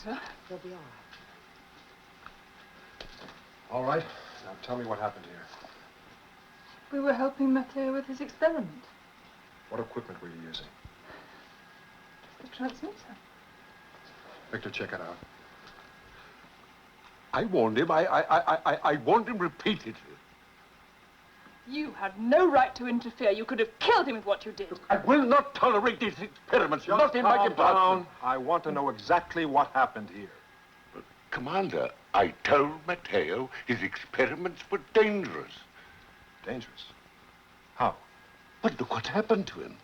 Doctor. He'll be all right. All right. Now tell me what happened here. We were helping Matteo with his experiment. What equipment were you using? The transmitter. Victor, check it out. I warned him. I warned him repeatedly. You had no right to interfere. You could have killed him with what you did. Look, I will not tolerate these experiments. Not in my department. I want to know exactly what happened here. Commander, I told Matteo his experiments were dangerous. Dangerous? How? But look what happened to him.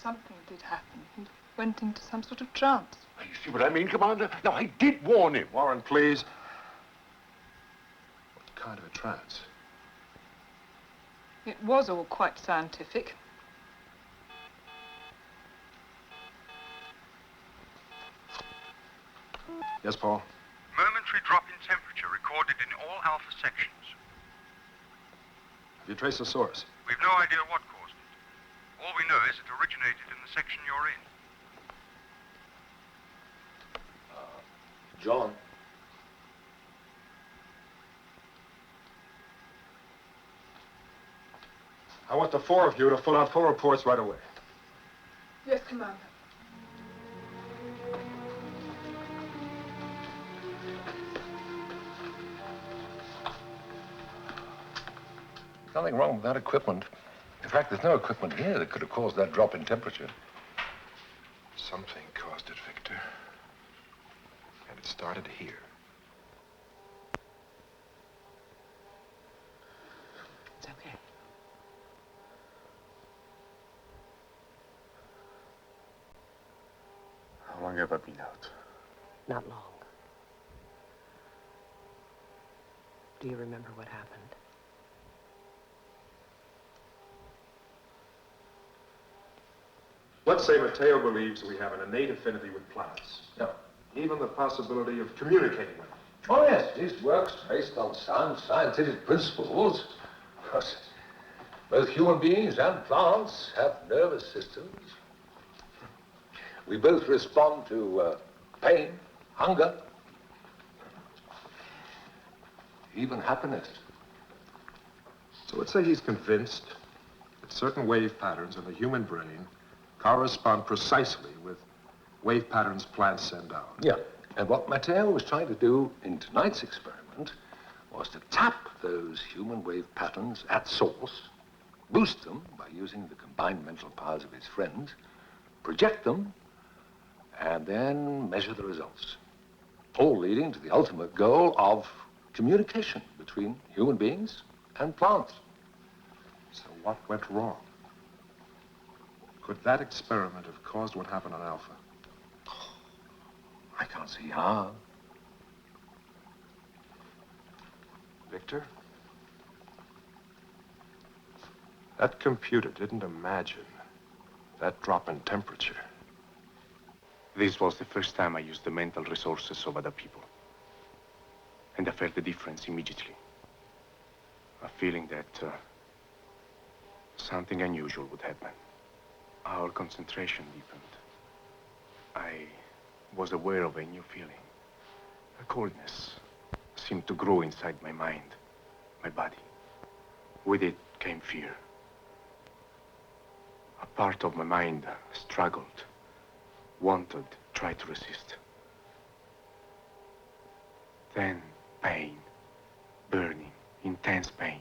Something did happen. He went into some sort of trance. You see what I mean, Commander? Now, I did warn him. Warren, please. What kind of a trance? It was all quite scientific. Yes, Paul? Momentary drop in temperature recorded in all alpha sections. Have you traced the source? We've no idea what caused it. All we know is it originated in the section you're in. John. I want the four of you to fill out full reports right away. Yes, Commander. Nothing wrong with that equipment. In fact, there's no equipment here that could have caused that drop in temperature. Something caused it, Victor. And it started here. It's okay. How long have I been out? Not long. Do you remember what happened? Let's say Matteo believes we have an innate affinity with planets. Yeah. Even the possibility of communicating with them. Oh, yes, this works based on sound scientific principles. Because both human beings and plants have nervous systems. We both respond to pain, hunger, even happiness. So let's say he's convinced that certain wave patterns in the human brain correspond precisely with wave patterns plants send out. Yeah, and what Matteo was trying to do in tonight's experiment was to tap those human wave patterns at source, boost them by using the combined mental powers of his friends, project them, and then measure the results. All leading to the ultimate goal of communication between human beings and plants. So what went wrong? Could that experiment have caused what happened on Alpha? I can't see how. Victor? That computer didn't imagine that drop in temperature. This was the first time I used the mental resources of other people. And I felt the difference immediately. A feeling that something unusual would happen. Our concentration deepened. I was aware of a new feeling. A coldness seemed to grow inside my mind, my body. With it came fear. A part of my mind struggled, wanted, tried to resist. Then pain, burning, intense pain,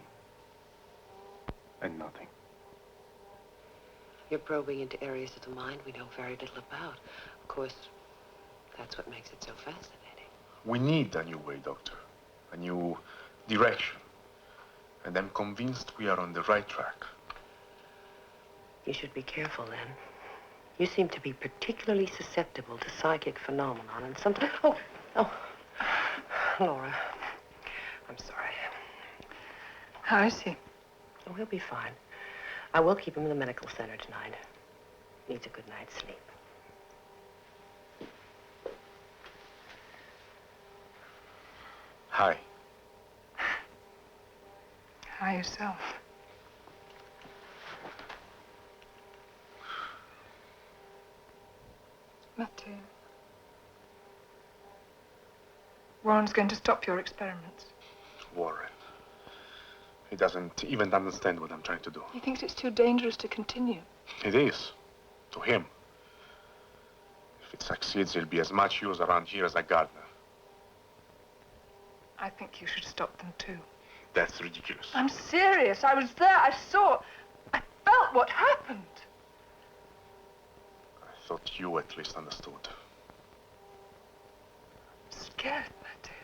and nothing. You're probing into areas of the mind we know very little about. Of course, that's what makes it so fascinating. We need a new way, Doctor. A new direction. And I'm convinced we are on the right track. You should be careful, then. You seem to be particularly susceptible to psychic phenomenon, and sometimes... Oh, Laura, I'm sorry. How is he? Oh, he'll be fine. I will keep him in the medical center tonight. Needs a good night's sleep. Hi. Hi yourself. Matteo, Warren's going to stop your experiments. Warren. He doesn't even understand what I'm trying to do. He thinks it's too dangerous to continue. It is. To him. If it succeeds, he'll be as much use around here as a gardener. I think you should stop them too. That's ridiculous. I'm serious. I was there. I saw. I felt what happened. I thought you at least understood. I'm scared, Matthew.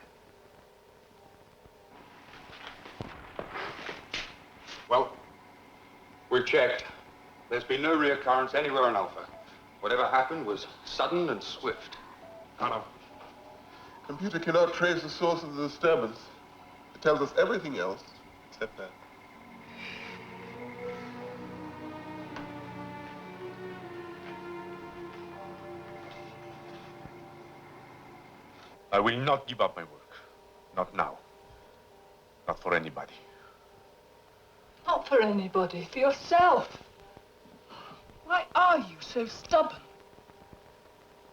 Well, we've checked. There's been no reoccurrence anywhere on Alpha. Whatever happened was sudden and swift. Connor, computer cannot trace the source of the disturbance. It tells us everything else except that. I will not give up my work. Not now. Not for anybody. Not for anybody, for yourself. Why are you so stubborn?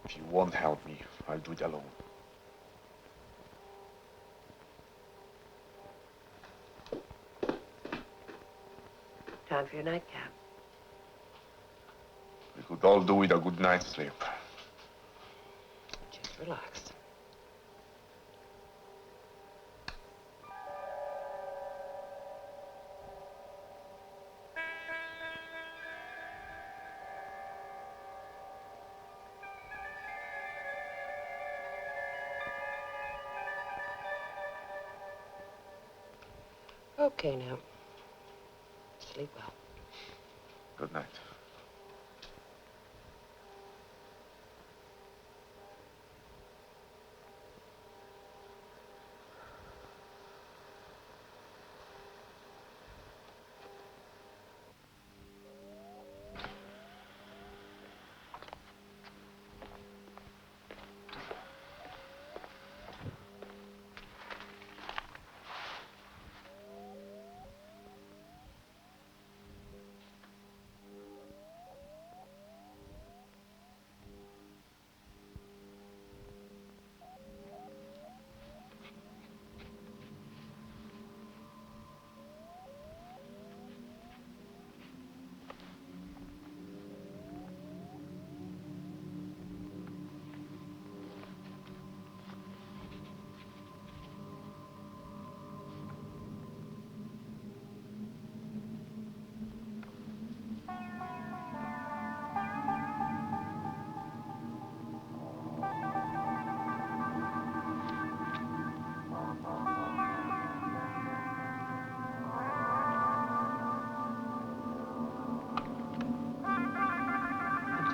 If you won't help me, I'll do it alone. Time for your nightcap. We could all do with a good night's sleep. Just relax. Okay, now. Sleep well. Good night.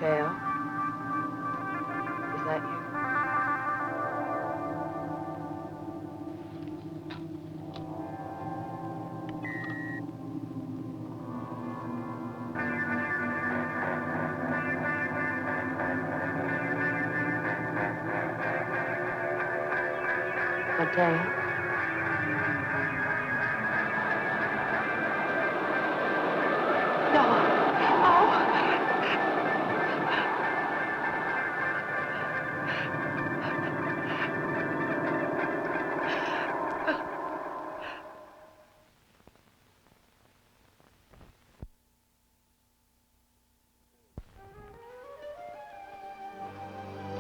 Mateo? Is that you? Mateo?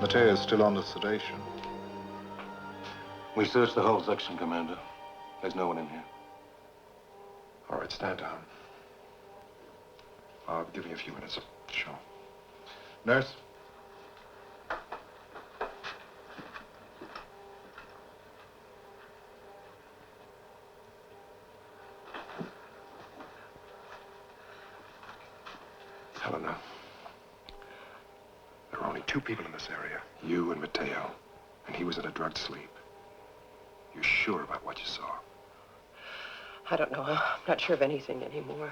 Mateo is still under sedation. We searched the whole section, Commander. There's no one in here. All right, stand down. I'll give you a few minutes. Sure. Nurse? Helena, there are only two people in this area, you and Mateo, and he was in a drugged sleep. You sure about what you saw? I don't know. I'm not sure of anything anymore.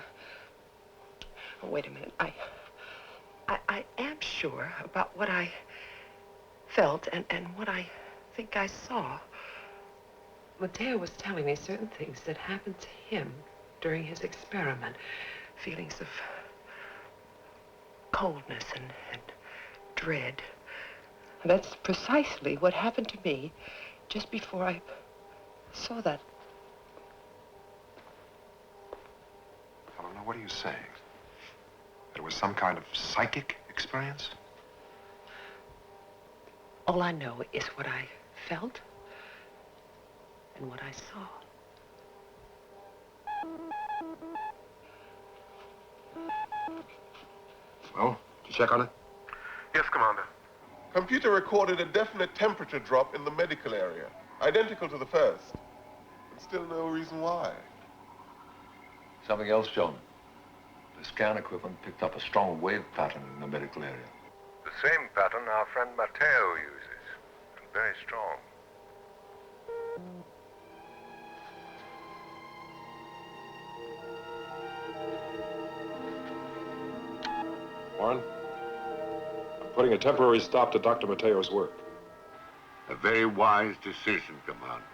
Oh, wait a minute. I am sure about what I felt and what I think I saw. Mateo was telling me certain things that happened to him during his experiment. Feelings of coldness and dread. That's precisely what happened to me just before I saw that. Helena, what are you saying? That it was some kind of psychic experience? All I know is what I felt and what I saw. Well, did you check on it? Yes, Commander. Computer recorded a definite temperature drop in the medical area, identical to the first. But still no reason why. Something else, John. The scan equipment picked up a strong wave pattern in the medical area. The same pattern our friend Matteo uses, and very strong. Warren, I'm putting a temporary stop to Dr. Matteo's work. A very wise decision, Commander.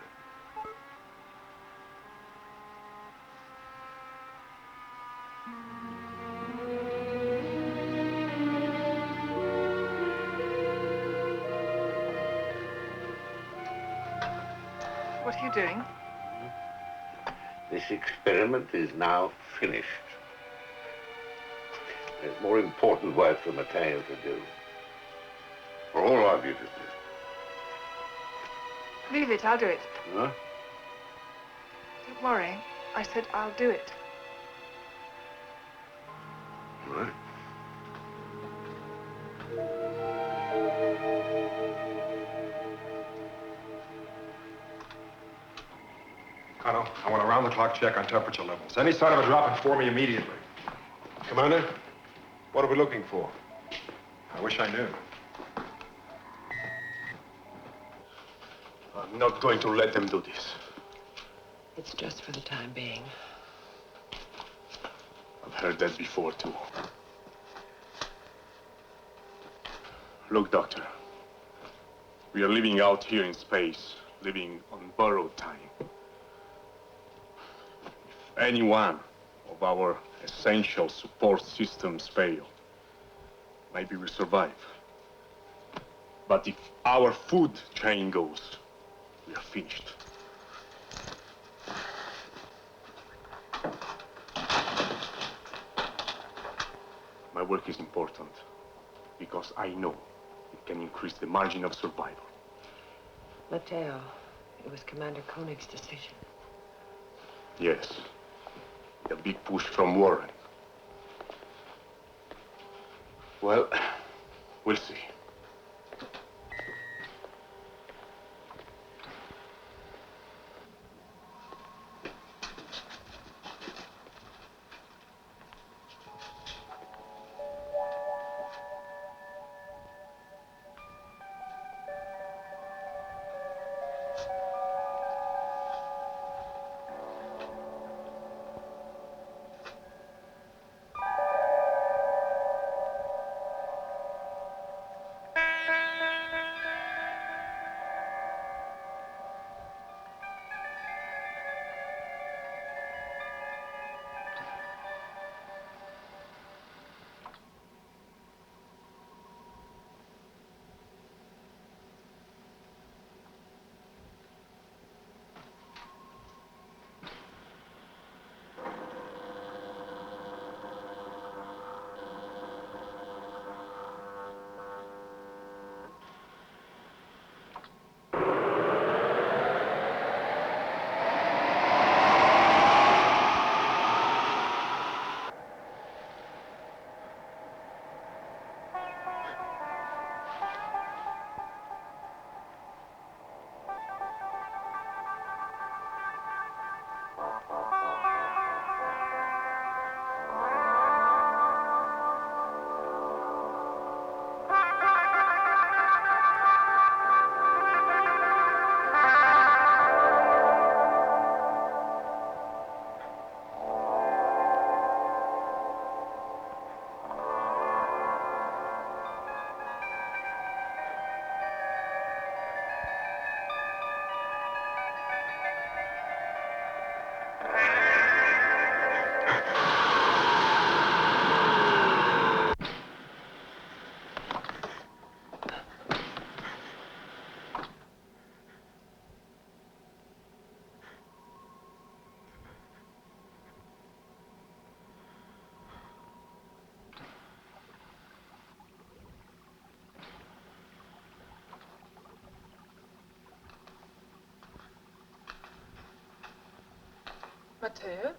What are you doing? This experiment is now finished. There's more important work for Matteo to do. For all of you to do. Leave it, I'll do it. Huh? Don't worry. I said I'll do it. All right. Connell, I want a round-the-clock check on temperature levels. Any sign of a drop, inform me immediately. Commander, what are we looking for? I wish I knew. I'm not going to let them do this. It's just for the time being. I've heard that before, too. Look, Doctor. We are living out here in space, living on borrowed time. If any one of our essential support systems fail, maybe we survive. But if our food chain goes, we are finished. My work is important because I know it can increase the margin of survival. Matteo, it was Commander Koenig's decision. Yes, the big push from Warren. Well, we'll see. Matteo?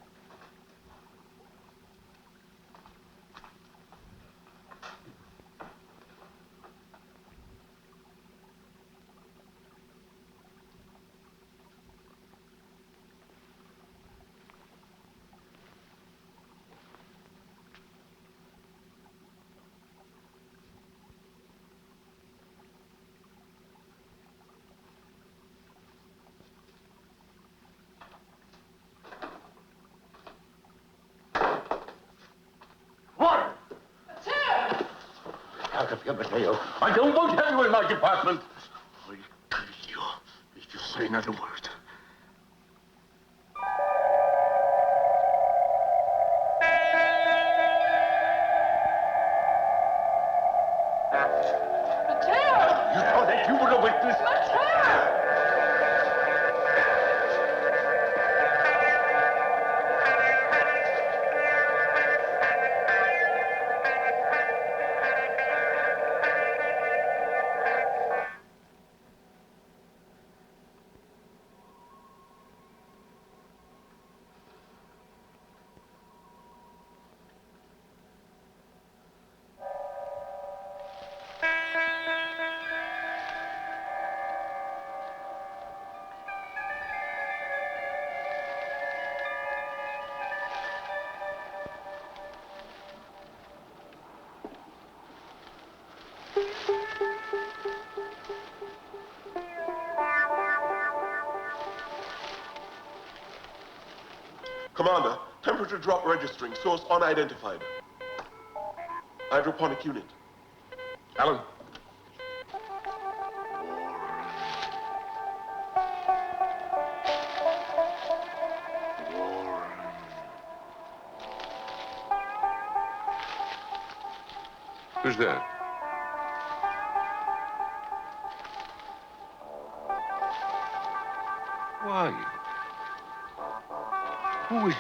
Out of here, Mateo. I don't want you in my department. I kill you if you say another word. Matteo! You thought that you were a witness? Matteo! Commander, temperature drop registering, source unidentified. Hydroponic unit. Alan, Who's that? Who are you? Who is it?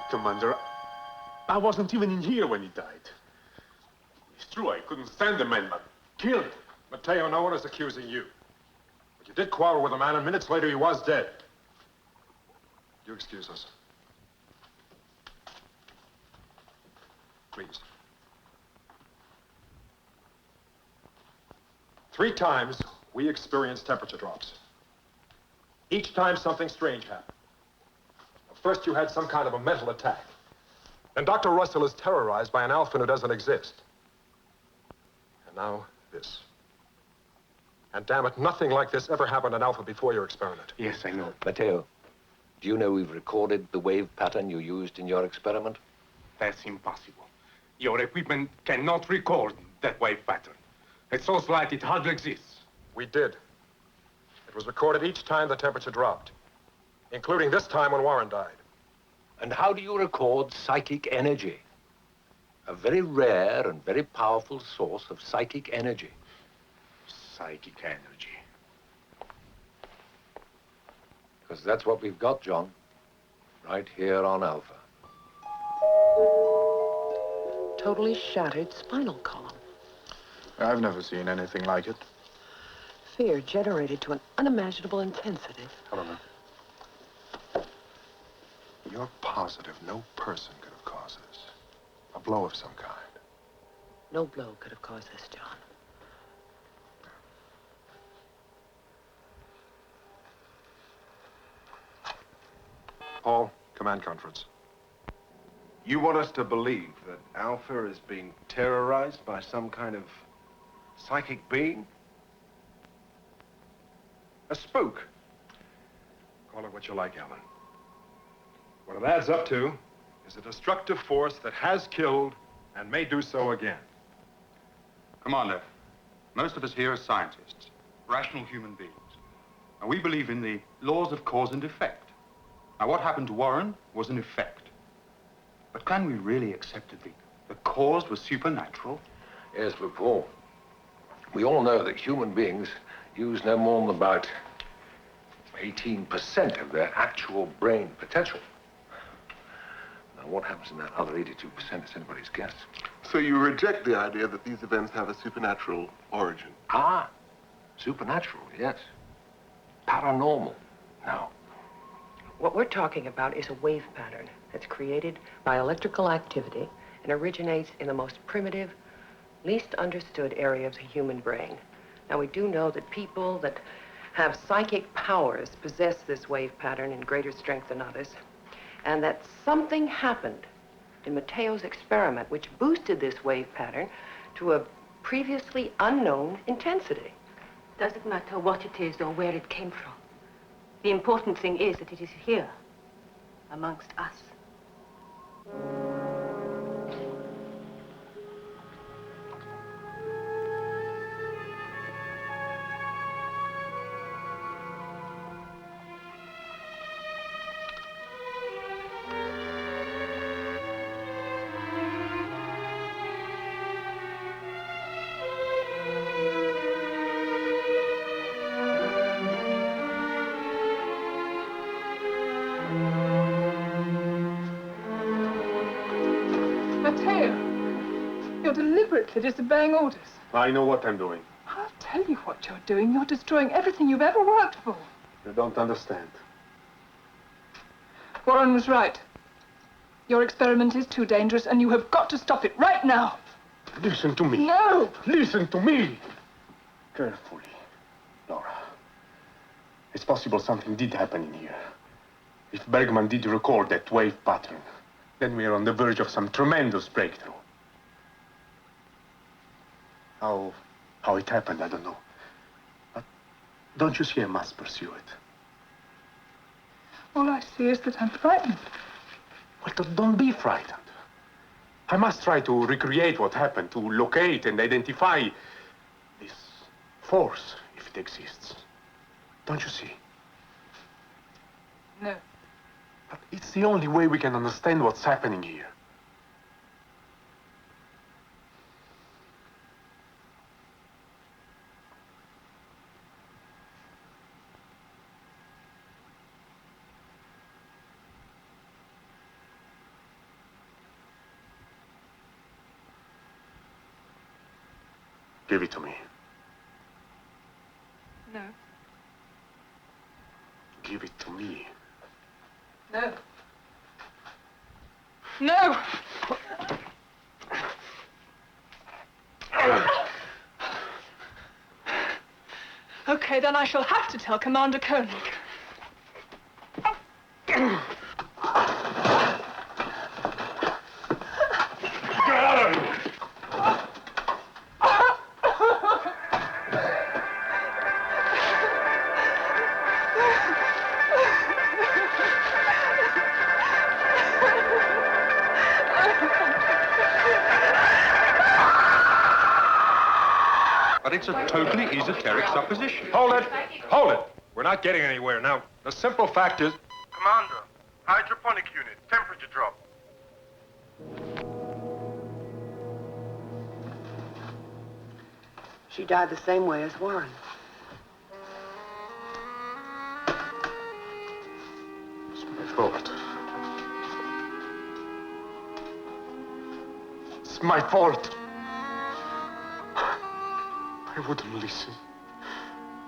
Commander, I wasn't even in here when he died. It's true, I couldn't stand the man, but killed. Matteo, no one is accusing you. But you did quarrel with a man, and minutes later he was dead. You excuse us. Please. 3 times we experienced temperature drops. Each time something strange happened. First, you had some kind of a mental attack. Then Dr. Russell is terrorized by an alpha who doesn't exist. And now, this. And damn it, nothing like this ever happened in Alpha before your experiment. Yes, I know. Matteo, do you know we've recorded the wave pattern you used in your experiment? That's impossible. Your equipment cannot record that wave pattern. It's so slight it hardly exists. We did. It was recorded each time the temperature dropped, including this time when Warren died. And how do you record psychic energy? A very rare and very powerful source of psychic energy. Psychic energy. Because that's what we've got, John. Right here on Alpha. Totally shattered spinal column. I've never seen anything like it. Fear generated to an unimaginable intensity. Helena, you're positive no person could have caused this. A blow of some kind. No blow could have caused this, John. Paul, command conference. You want us to believe that Alpha is being terrorized by some kind of psychic being? A spook? Call it what you like, Alan. What it adds up to is a destructive force that has killed and may do so again. Commander, most of us here are scientists, rational human beings. And we believe in the laws of cause and effect. Now, what happened to Warren was an effect. But can we really accept that the cause was supernatural? Yes, but Paul, we all know that human beings use no more than about 18% of their actual brain potential. Now, what happens in that other 82% is anybody's guess. So you reject the idea that these events have a supernatural origin? Ah, supernatural, yes. Paranormal, no. What we're talking about is a wave pattern that's created by electrical activity and originates in the most primitive, least understood area of the human brain. Now, we do know that people that have psychic powers possess this wave pattern in greater strength than others, and that something happened in Matteo's experiment which boosted this wave pattern to a previously unknown intensity. Doesn't matter what it is or where it came from. The important thing is that it is here, amongst us. You're deliberately disobeying orders. I know what I'm doing. I'll tell you what you're doing. You're destroying everything you've ever worked for. You don't understand. Warren was right. Your experiment is too dangerous, and you have got to stop it right now. Listen to me. No! Listen to me! Carefully, Laura. It's possible something did happen in here. If Bergman did record that wave pattern, then we are on the verge of some tremendous breakthrough. How it happened, I don't know. But don't you see I must pursue it? All I see is that I'm frightened. Well, don't be frightened. I must try to recreate what happened, to locate and identify this force, if it exists. Don't you see? No. But it's the only way we can understand what's happening here. Give it to me. No. Give it to me. No. No! Okay, then I shall have to tell Commander Koenig. But it's a totally esoteric supposition. Hold it! Hold it! We're not getting anywhere. Now, the simple fact is... Commander, hydroponic unit, temperature drop. She died the same way as Warren. It's my fault. It's my fault. I wouldn't listen.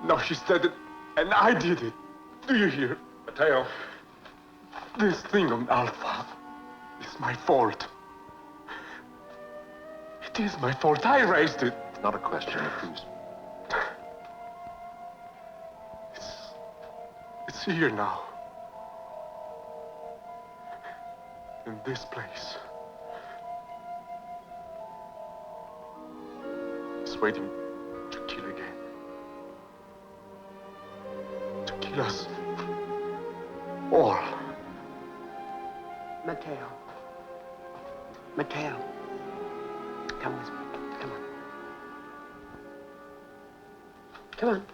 Now she's dead, and I did it. Do you hear? Matteo. This thing on Alpha is my fault. It is my fault. I raised it. It's not a question of who's... It's here now. In this place. It's waiting to kill again. To kill us all. Matteo. Come with me. Come on. Come on.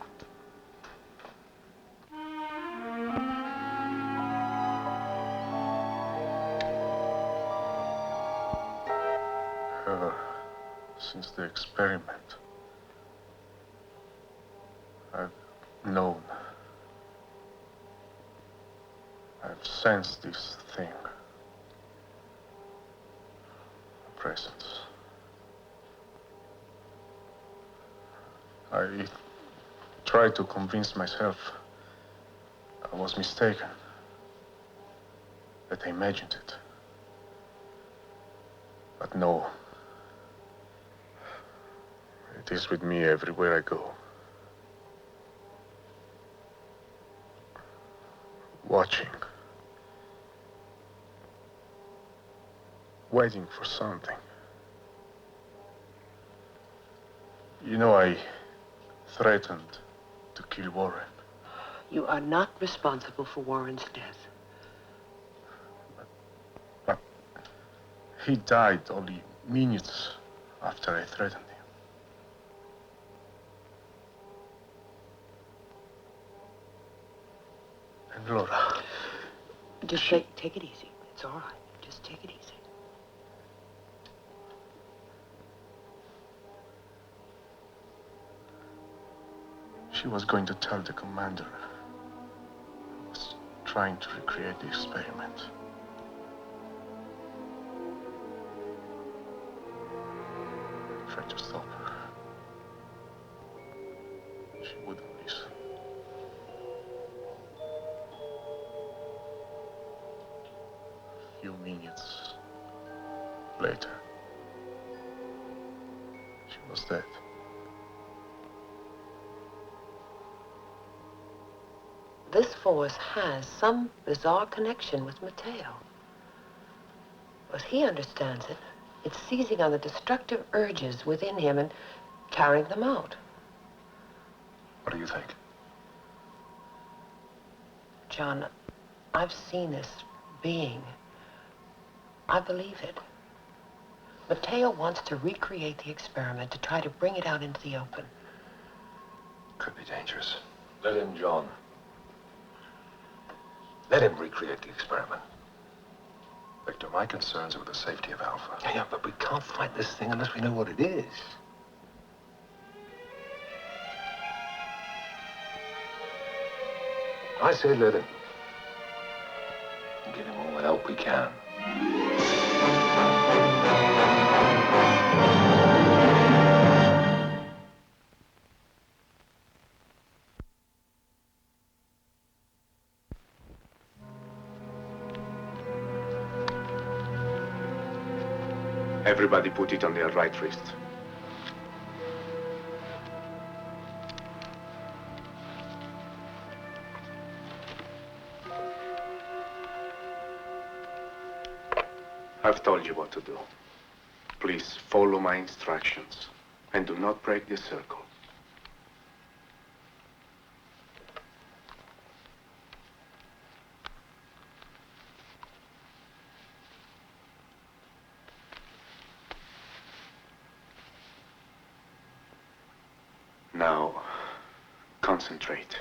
Since the experiment, I've known, I've sensed this thing, a presence. I tried to convince myself I was mistaken, that I imagined it. But no. It is with me everywhere I go. Watching. Waiting for something. You know, I threatened to kill Warren. You are not responsible for Warren's death. But he died only minutes after I threatened him. And Laura. Just take it easy. It's all right. Just take it easy. She was going to tell the commander I was trying to recreate the experiment. I tried to stop her. She wouldn't listen. A few minutes later, she was dead. This force has some bizarre connection with Matteo. As he understands it, it's seizing on the destructive urges within him and carrying them out. What do you think? John, I've seen this being. I believe it. Matteo wants to recreate the experiment to try to bring it out into the open. Could be dangerous. Let him, John. Let him recreate the experiment. Victor, my concerns are with the safety of Alpha. Yeah, but we can't fight this thing unless we know what it is. I say let him. Give him all the help we can. Everybody put it on their right wrist. I've told you what to do. Please follow my instructions and do not break the circle. Now, concentrate.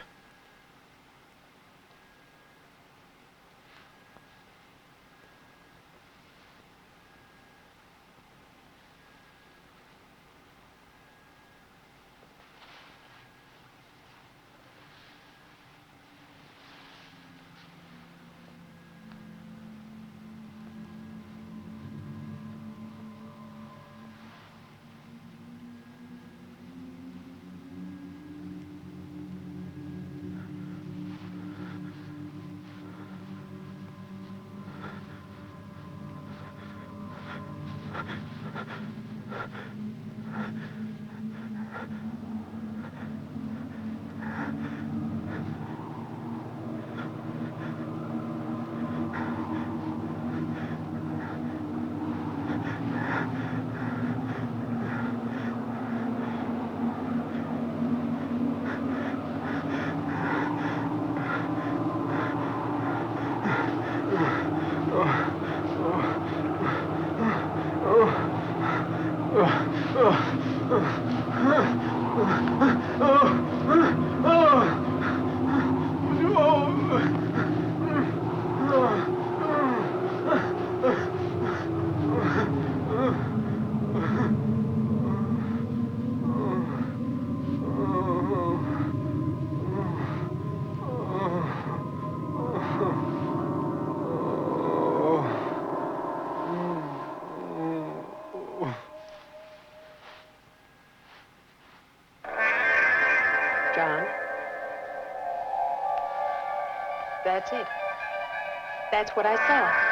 ground. That's it. That's what I saw.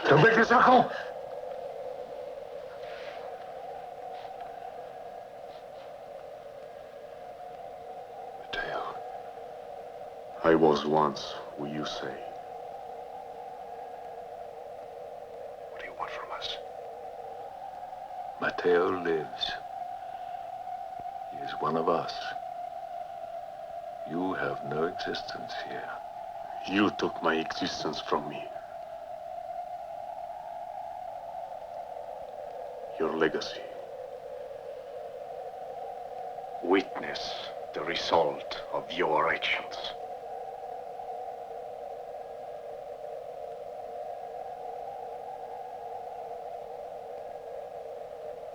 De blik cirkel. Mateo, I was once who you say. What do you want from us? Mateo lives. He is one of us. You have no existence here. You took my existence from me. Your legacy. Witness the result of your actions.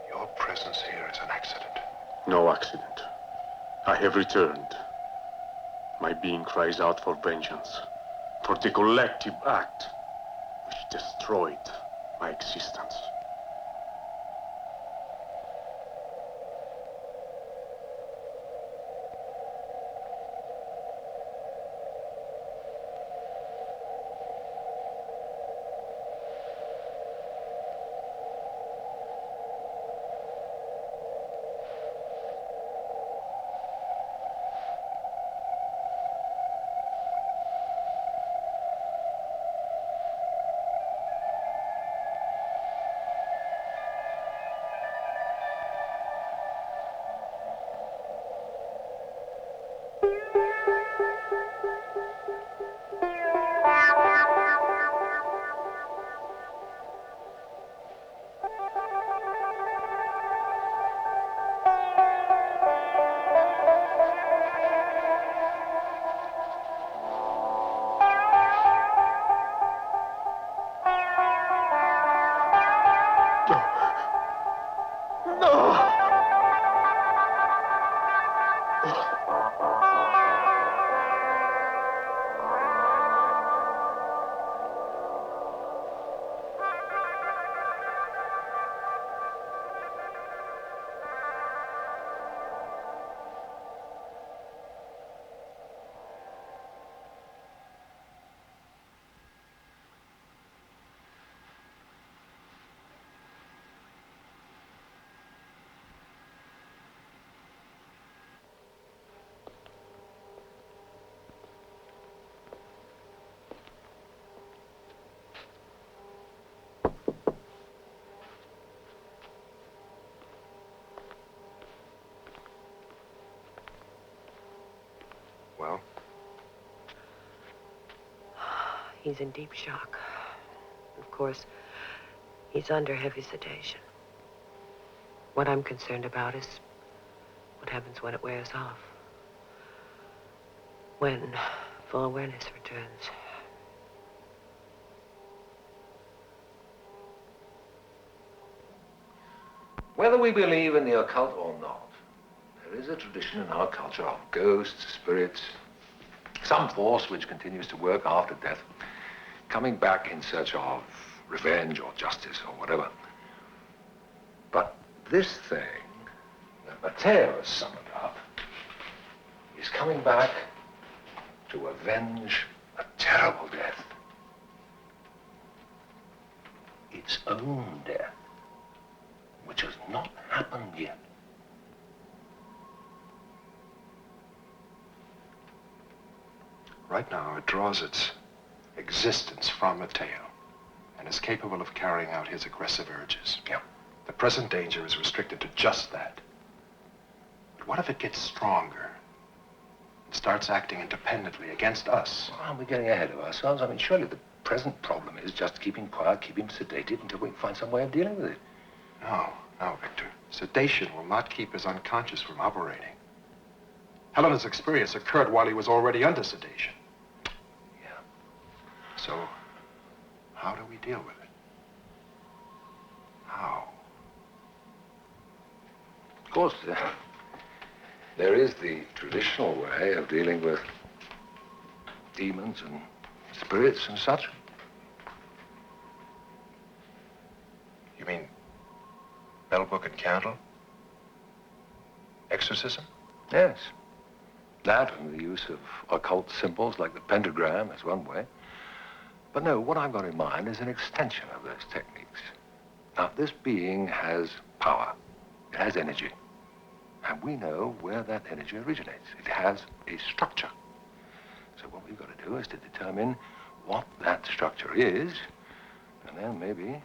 Your presence here is an accident. No accident. I have returned. My being cries out for vengeance, for the collective act which destroyed my existence. Well? He's in deep shock. Of course, he's under heavy sedation. What I'm concerned about is what happens when it wears off. When full awareness returns. Whether we believe in the occult or not, there is a tradition in our culture of ghosts, spirits, some force which continues to work after death, coming back in search of revenge or justice or whatever. But this thing that Mateo has summoned up is coming back to avenge a terrible death. Its own death, which has not happened yet. Right now, it draws its existence from Mateo and is capable of carrying out his aggressive urges. Yeah. The present danger is restricted to just that. But what if it gets stronger and starts acting independently against us? Well, aren't we getting ahead of ourselves? I mean, surely the present problem is just keep him quiet, keep him sedated until we can find some way of dealing with it. No, Victor. Sedation will not keep his unconscious from operating. Helena's experience occurred while he was already under sedation. Yeah. So, how do we deal with it? How? Of course, there is the traditional way of dealing with demons and spirits and such. You mean bell, book, and candle? Exorcism? Yes. That and the use of occult symbols like the pentagram is one way. But no, what I've got in mind is an extension of those techniques. Now, this being has power. It has energy. And we know where that energy originates. It has a structure. So what we've got to do is to determine what that structure is, and then maybe,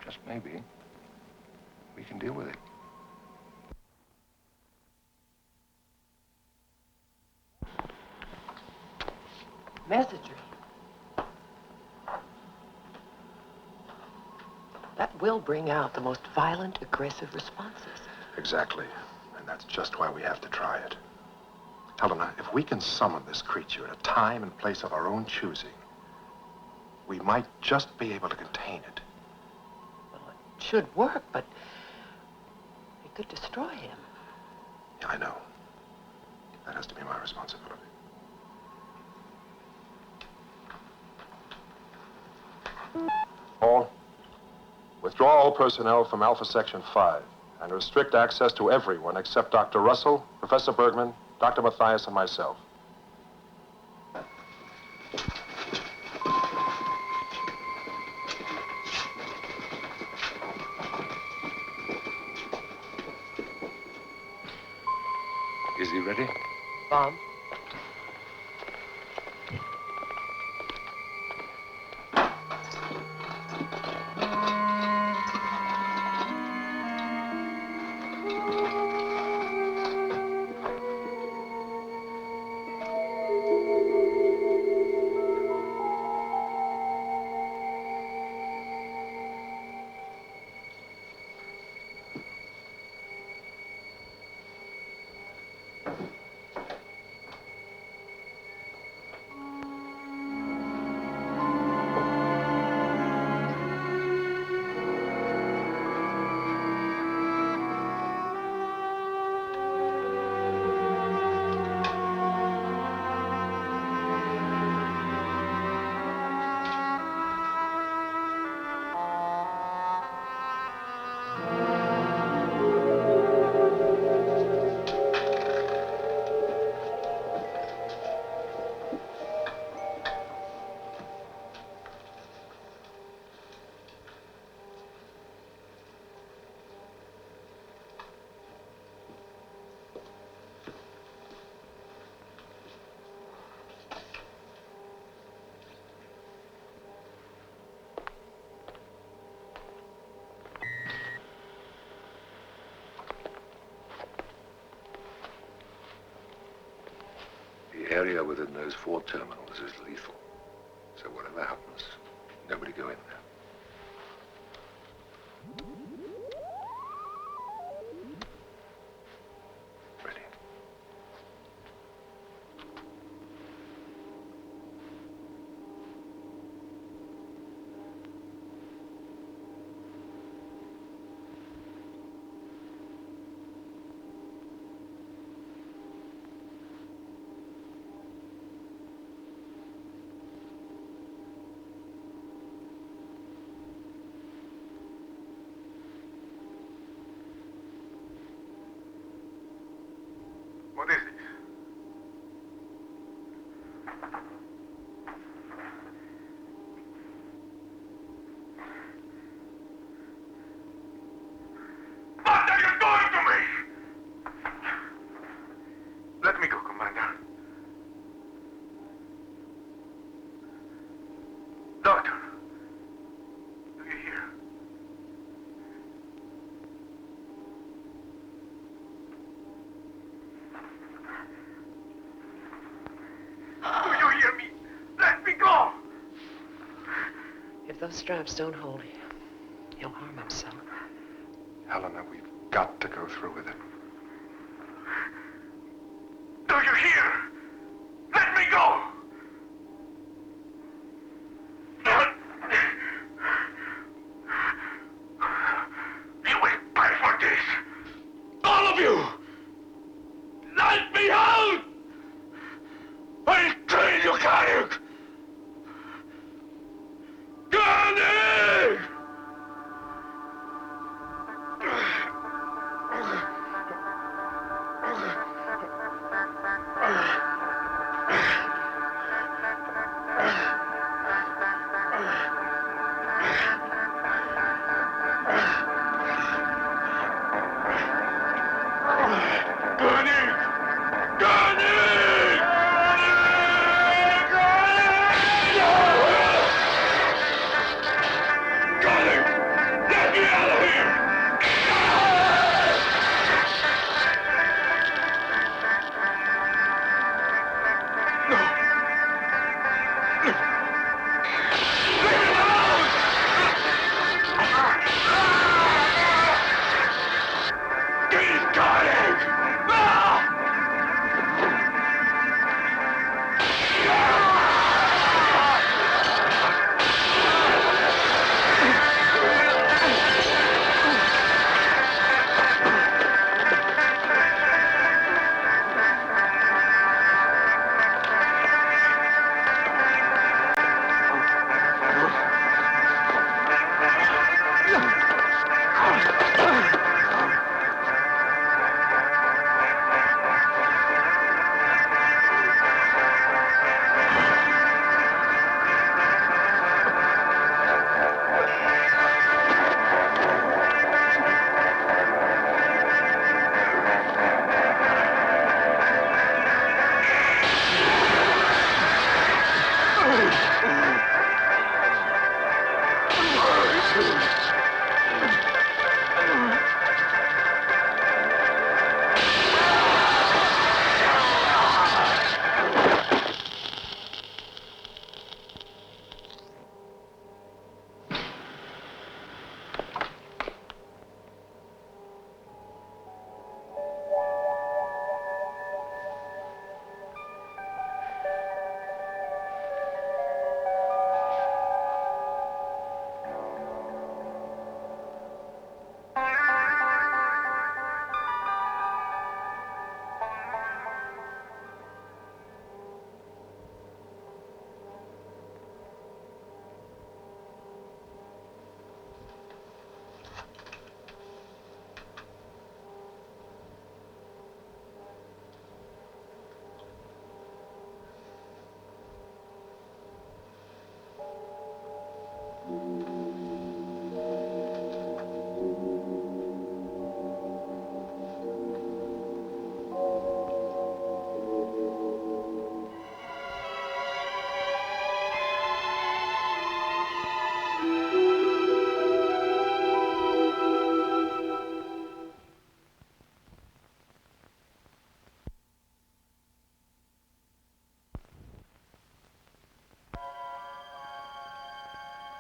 just maybe, we can deal with it. Messagery. That will bring out the most violent, aggressive responses. Exactly. And that's just why we have to try it. Helena, if we can summon this creature at a time and place of our own choosing, we might just be able to contain it. Well, it should work, but it could destroy him. Yeah, I know. That has to be my responsibility. All, withdraw all personnel from Alpha Section 5 and restrict access to everyone except Dr. Russell, Professor Bergman, Dr. Mathias, and myself. Is he ready? Bob? The area within those 4 terminals is lethal. So whatever happens, nobody go in there. Ready? What is it? What are you doing to me? Let me go, Commander. Doctor, do you hear? Do you hear me? Let me go! If those straps don't hold him, he'll harm himself. Helena, we've got to go through with it. Do you hear? Let me go! You will pay for this! All of you! Let me out! I'll kill you, Karik! Karik!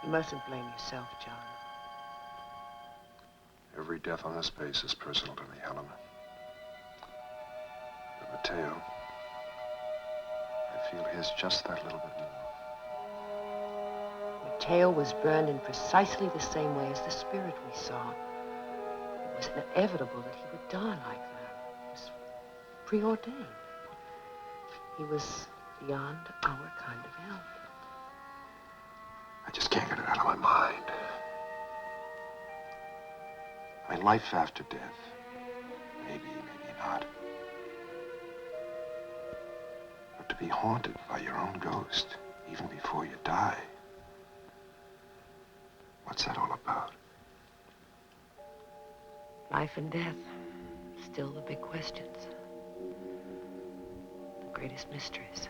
You mustn't blame yourself, John. Every death on this base is personal to me, Helena. But Mateo, I feel his just that little bit more. Mateo was burned in precisely the same way as the spirit we saw. It was inevitable that he would die like that. It was preordained. He was beyond our kind of help. I just can't get it out of my mind. I mean, life after death. Maybe, maybe not. But to be haunted by your own ghost, even before you die. What's that all about? Life and death, still the big questions. The greatest mysteries.